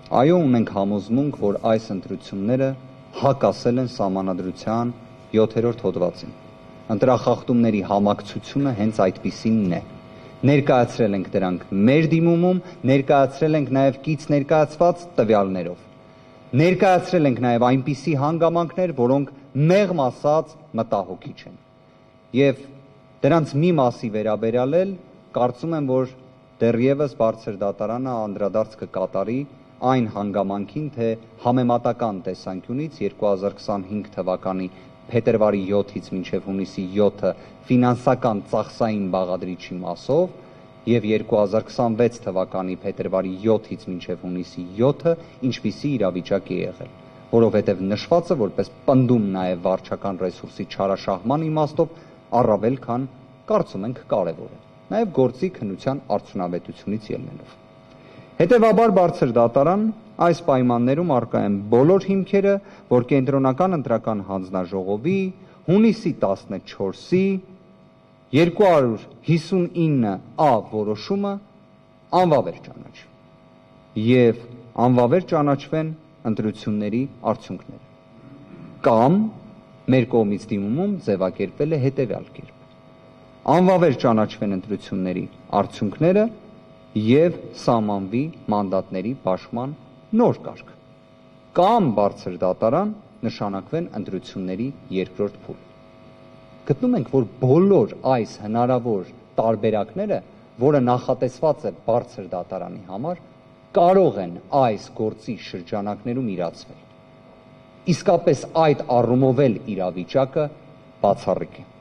Այո, ունենք համոզմունք, որ այս ընտրությունները հակասել են Սահմանադրության 7-րդ հոդվածին։ Ընտրախախտումների համակցությունը հենց այդպիսինն է։ Ներկայացրել ենք դրանք մեր դիմումում, ներկայացրել ենք նաև կից ներկայացված տվյալներով։ Ներկայացրել ենք նաև այնպիսի հանգամանքներ, որոնք մեղմ ասած մտահոգիչ են։ Եվ դրանց մի մասի վերաբերյալ էլ կարծում եմ, որ դեռևս բարձր դատարանը անդրադարձ կկատարի այն հանգամանքին, թե համեմատական տեսանկյունից 2025 թվականի փետրվարի 7-ից մինչև հունիսի 7-ը ֆինանսական ծախսային բաղադրիչի մասով եւ 2026 թվականի փետրվարի 7-ից մինչև հունիսի 7-ը ինչպիսի իրավիճակ է եղել, որովհետեւ նշվածը որպես պնդում նաեւ վարչական ռեսուրսի չարաշահման իմաստով առավել քան կարծում ենք կարեւոր է, նաեւ գործի քննության արդյունավետությունից ելնելով։ Հետևաբար բարձր դատարան այս պայմաններում առկա են բոլոր հիմքերը, որ կենտրոնական ընտրական հանձնաժողովի հունիսի 14-ի 259A որոշումը անվավեր ճանաչի եւ անվավեր ճանաչվեն ընտրությունների արդյունքները։ Կամ մեր կողմից դիմումում ձևակերպվել է հետեւյալ կերպ։ Անվավեր ճանաչվեն ընտրությունների արդյունքները եւ սահմանվի մանդատների պաշտման նոր կարգ։ Կամ բարձր դատարան նշանակվեն ընտրությունների երկրորդ փուլ։ Գտնում ենք, որ բոլոր այս հնարավոր տարբերակները, որը նախատեսված է բարձր դատարանի համար, կարող են այս գործի շրջանակներում իրացվել։ Իսկապես այդ առումով էլ իրավիճակը բացառիկ է։